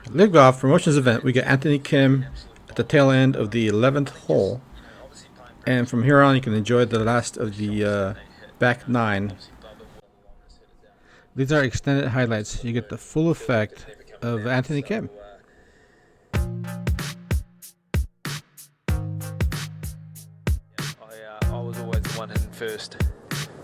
LIV Golf Promotions event, we get Anthony Kim at the tail end of the 11th hole, and from here on you can enjoy the last of the back 9. These are extended highlights. You get the full effect of Anthony Kim. I was always the one hitting first.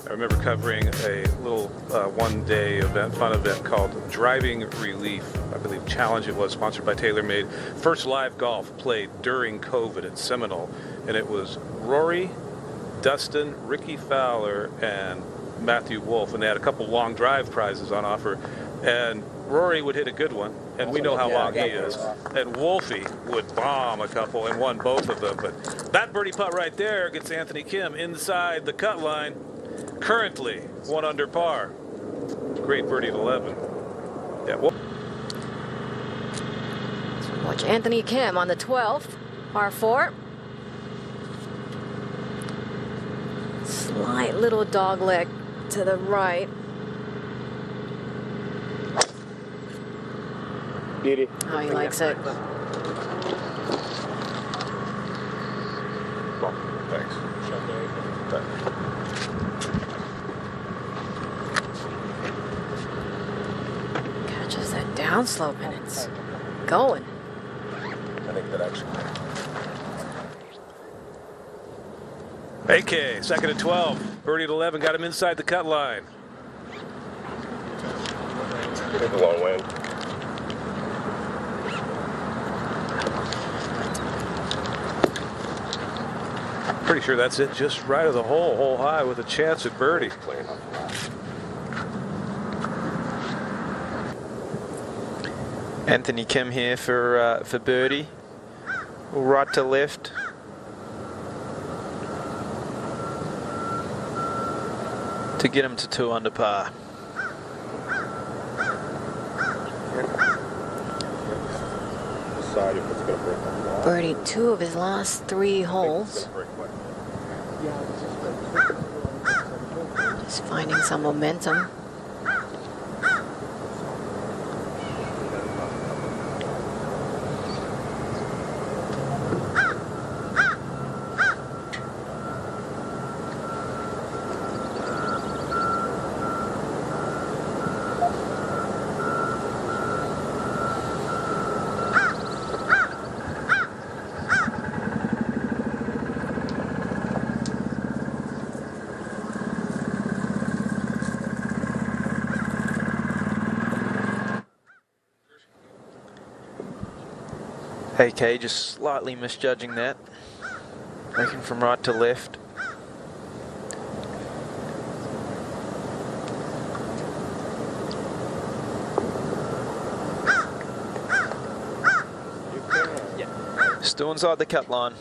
I remember covering a little one-day event, fun event called Driving Relief. I believe Challenge it was, sponsored by TaylorMade. First live golf played during COVID at Seminole, and it was Rory, Dustin, Ricky Fowler, and Matthew Wolff, and they had a couple long drive prizes on offer. And Rory would hit a good one, and we know how long he is. And Wolfie would bomb a couple and won both of them. But that birdie putt right there gets Anthony Kim inside the cut line. Currently 1 under par. Great birdie at 11. Yeah. Watch Anthony Kim on the 12th, par 4. Slight little dog leg to the right. Beauty. Oh, he likes it. Well, thanks. Catches that downslope and it's going. I think that actually. AK, second at 12. Birdie at 11, got him inside the cut line. Take a long way. Pretty sure that's it, just right of the hole high with a chance at birdie. Anthony Kim here for birdie. Right to left. To get him to 2 under par. Birdie 2 of his last 3 holes. Just finding some momentum. AK just slightly misjudging that. Making from right to left. Still inside the cut line.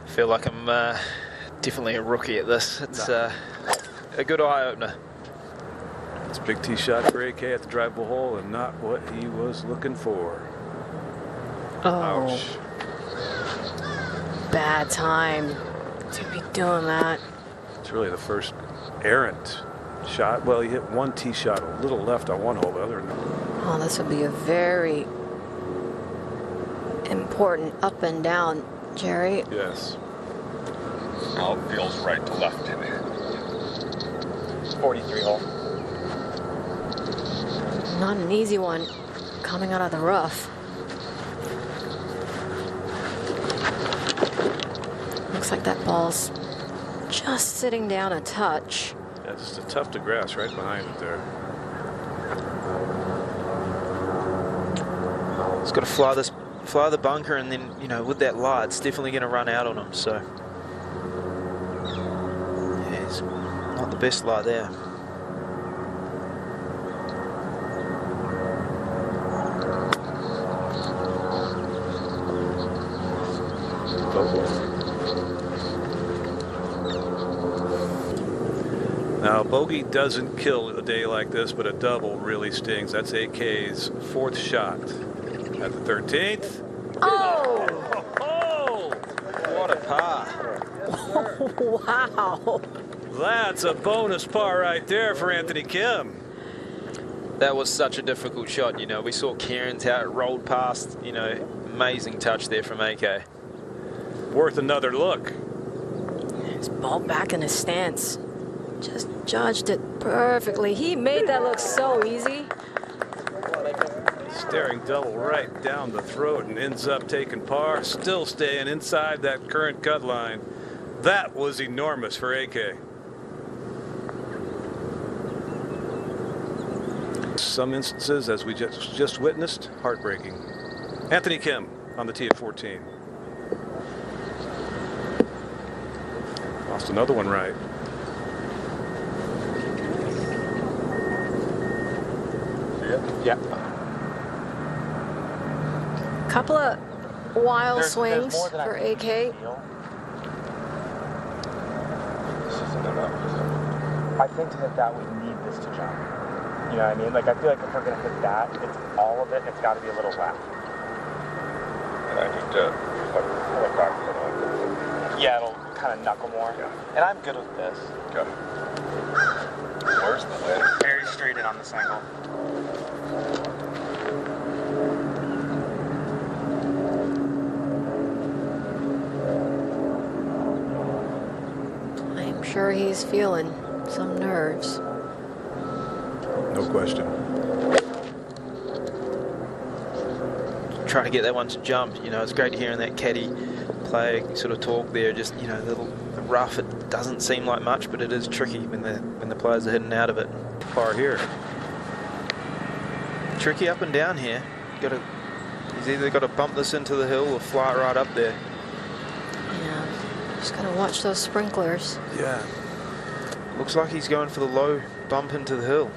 Feel like I'm definitely a rookie at this. It's a good eye opener. It's a big tee shot for AK at the drivable hole and not what he was looking for. Oh. Ouch. Bad time to be doing that. It's really the first errant shot. Well, he hit one tee shot a little left on one hole, but other than that. Oh, this would be a very important up and down, Jerry. Yes. Well, it feels right to left in it. 43 hole. Not an easy one coming out of the rough. Looks like that ball's just sitting down a touch. Yeah, just a tuft of grass right behind it there. It's got to fly the bunker, and then, you know, with that lie, it's definitely going to run out on him. So, yeah, it's not the best lie there. Now, bogey doesn't kill a day like this, but a double really stings. That's AK's 4th shot at the 13th. Oh! Oh! What a par. Wow. That's a bonus par right there for Anthony Kim. That was such a difficult shot. You know, we saw Kieran's how it rolled past. You know, amazing touch there from AK. Worth another look. His ball back in his stance. Just judged it perfectly. He made that look so easy. Staring double right down the throat and ends up taking par, still staying inside that current cut line. That was enormous for AK. Some instances, as we just witnessed, heartbreaking. Anthony Kim on the tee at 14. Lost another one right. Yeah. Couple of wild swings for AK. I think to hit that, we need this to jump. You know what I mean? Like, I feel like if we're going to hit that, it's all of it. It's got to be a little left. And I need to pull it back a little. Yeah, it'll kind of knuckle more. Yeah. And I'm good with this. Got it. Where's the lid? Very straight in on this angle. I'm sure he's feeling some nerves. No question. Trying to get that one to jump. You know, it's great hearing that caddy play sort of talk there. Just, you know, the rough, it doesn't seem like much, but it is tricky when the players are hitting out of it. Par here. Tricky up and down here. He's either got to bump this into the hill or fly it right up there. Yeah, just gotta watch those sprinklers. Yeah. Looks like he's going for the low bump into the hill.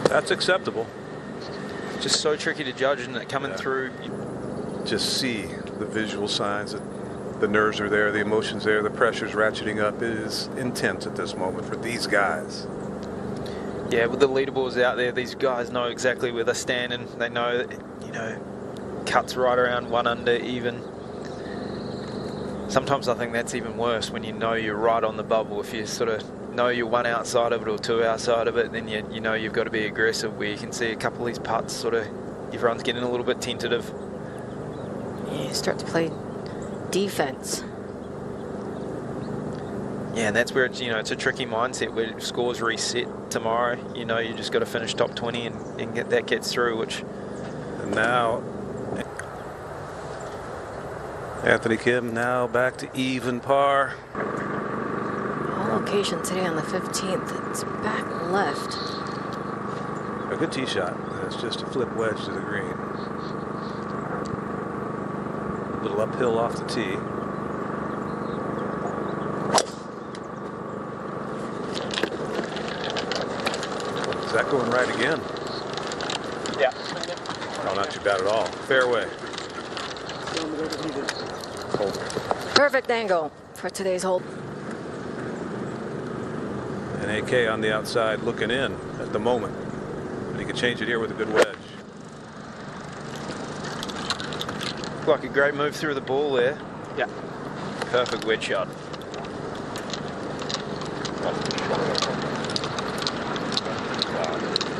That's acceptable. Just so tricky to judge, isn't it? Coming through. Just see the visual signs that the nerves are there, the emotions there, the pressure's ratcheting up. It is intense at this moment for these guys. Yeah, with the leaderboards out there, these guys know exactly where they're standing. They know that, you know, cuts right around 1 under even. Sometimes I think that's even worse when you know you're right on the bubble. If you sort of know you're 1 outside of it or 2 outside of it, then you know you've got to be aggressive, where you can see a couple of these putts sort of, everyone's getting a little bit tentative. You start to play defense. Yeah, and that's where it's, you know, it's a tricky mindset where scores reset tomorrow. You know, you just got to finish top 20 and get that gets through, which... And now, Anthony Kim now back to even par. All location today on the 15th. It's back left. A good tee shot. It's just a flip wedge to the green. A little uphill off the tee. Is that going right again? Yeah. No, not too bad at all. Fairway. Perfect angle for today's hole. And AK on the outside looking in at the moment. But he could change it here with a good wedge. Like a great move through the ball there. Yeah. Perfect wedge shot.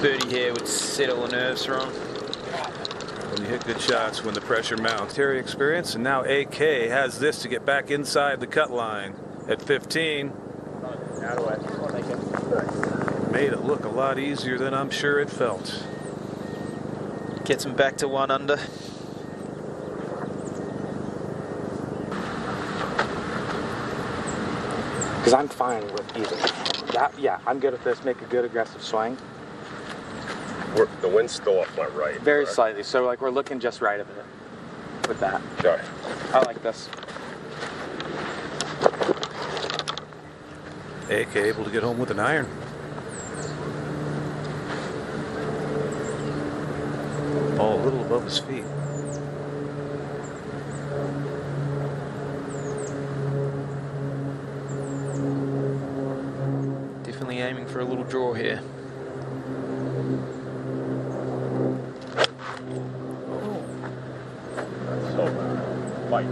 Birdie here would settle the nerves for him. When you hit good shots, when the pressure mounts. Terry experience, and now AK has this to get back inside the cut line at 15. Made it look a lot easier than I'm sure it felt. Gets him back to 1 under. Because I'm fine with either. Yeah, I'm good at this. Make a good aggressive swing. The wind's still off my right. Very correct? slightly. So, like, we're looking just right of it with that. Okay. I like this. AK able to get home with an iron. Ball a little above his feet. Definitely aiming for a little draw here. So bad. fight.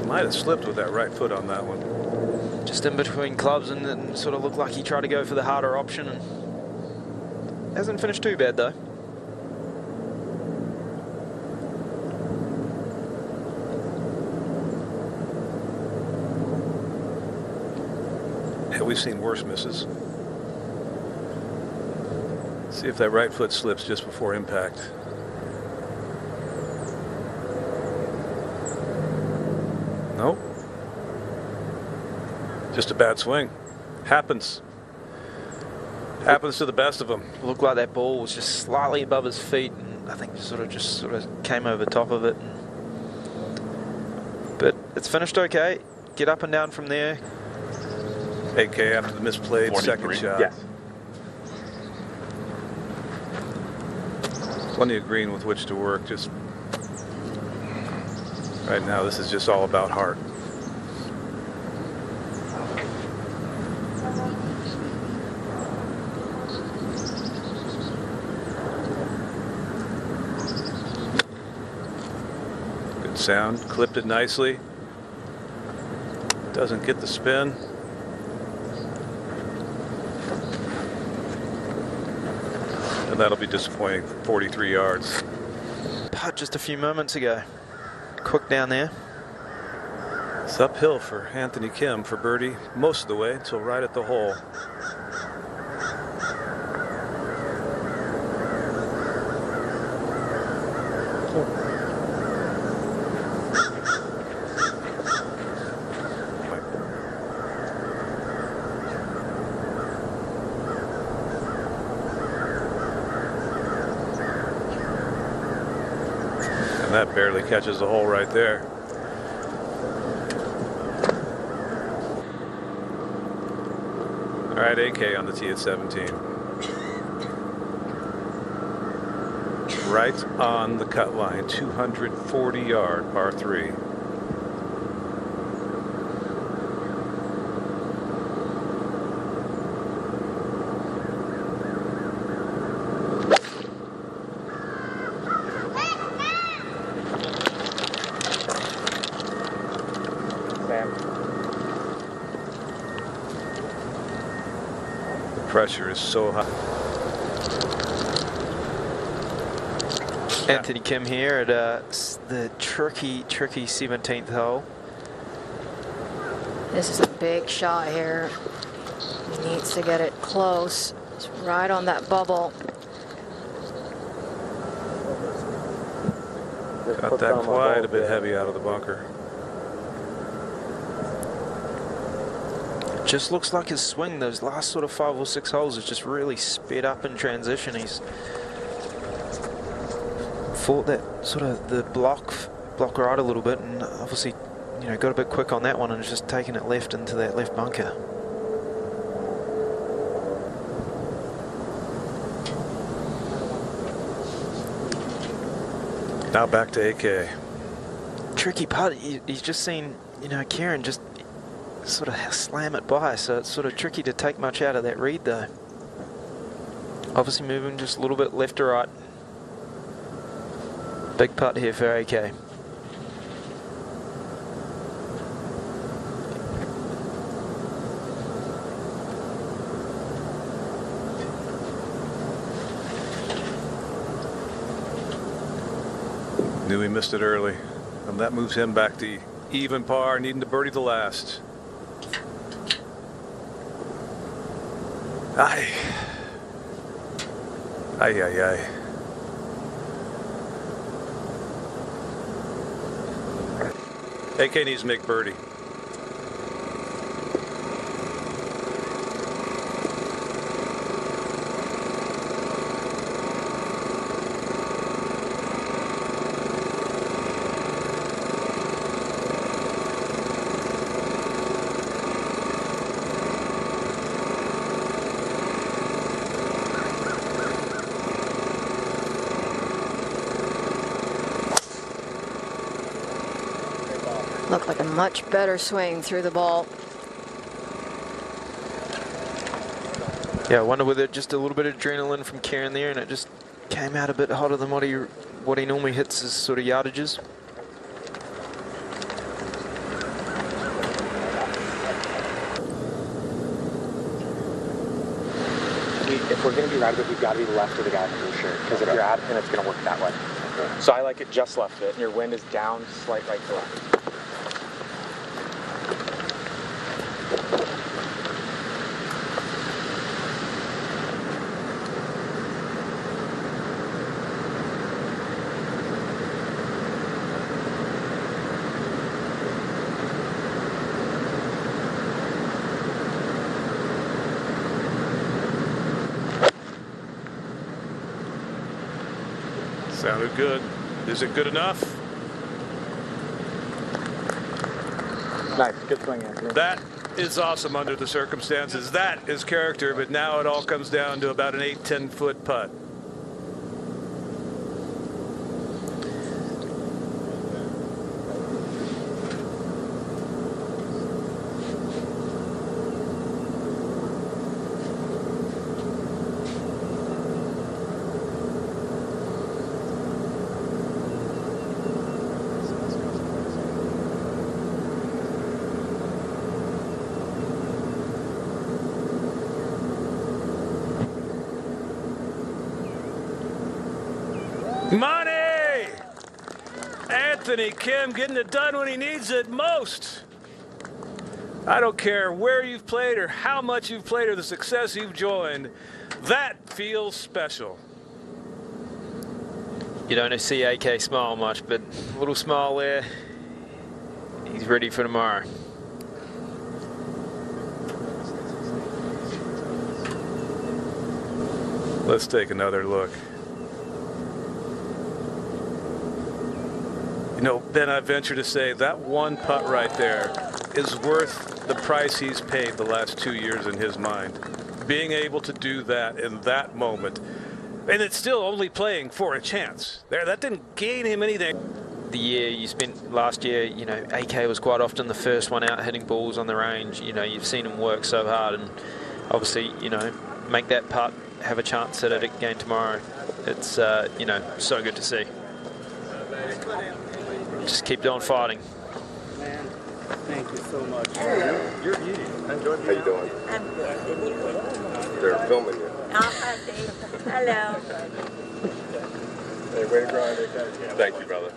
Might have slipped with that right foot on that one. Just in between clubs, and it sort of looked like he tried to go for the harder option, and hasn't finished too bad though. Yeah, we've seen worse misses. See if that right foot slips just before impact. Nope. Just a bad swing. Happens. Happens to the best of them. Looked like that ball was just slightly above his feet, and I think just sort of came over top of it. But it's finished okay. Get up and down from there. AK after the misplayed 43. second shot. Yes. Plenty of green with which to work. Just right now, this is just all about heart. Good sound. Clipped it nicely. Doesn't get the spin. And that'll be disappointing. 43 yards. Putt just a few moments ago. Quick down there. It's uphill for Anthony Kim for birdie most of the way until right at the hole. And that barely catches the hole right there. All right, AK on the tee at 17. Right on the cut line, 240-yard par 3. Pressure is so high. Anthony Kim here at the tricky 17th hole. This is a big shot here. He needs to get it close. It's right on that bubble. Got that quite a bit heavy out of the bunker. Just looks like his swing, those last sort of 5 or 6 holes, is just really sped up in transition. He's fought that sort of the block right a little bit, and obviously, you know, got a bit quick on that one and has just taken it left into that left bunker. Now back to AK. Tricky putt. He's just seen, you know, Kieran just sort of slam it by, so it's sort of tricky to take much out of that read though. Obviously moving just a little bit left to right. Big putt here for AK. Knew he missed it early, and that moves him back to even par, needing to birdie the last. Aye. Aye, aye, aye. AK needs to make birdie. Looked like a much better swing through the ball. Yeah, I wonder whether just a little bit of adrenaline from Kieran there, and it just came out a bit hotter than what he normally hits his sort of yardages. If we're going to be right of it, we've got to be left of the guy in the blue shirt, because if you're out, then it's going to work that way. So I like it just left of it, and your wind is down, slight right to left. Sounded good. Is it good enough? Nice, good swing, Anthony. That is awesome under the circumstances. That is character, but now it all comes down to about an 8-10 foot putt. Money! Anthony Kim getting it done when he needs it most. I don't care where you've played or how much you've played or the success you've joined. That feels special. You don't see AK smile much, but a little smile there. He's ready for tomorrow. Let's take another look. You know, Ben, I venture to say that one putt right there is worth the price he's paid the last 2 years in his mind. Being able to do that in that moment, and it's still only playing for a chance. That didn't gain him anything. The year you spent last year, you know, AK was quite often the first one out hitting balls on the range. You know, you've seen him work so hard, and obviously, you know, make that putt, have a chance at it again tomorrow. It's, you know, so good to see. Just keep on fighting. Man, thank you so much. You're a beauty. Enjoy being. How you doing? I'm good. And you? They're filming you. Hi, Dave. Hello. Hey, way to grind. Thank you, brother.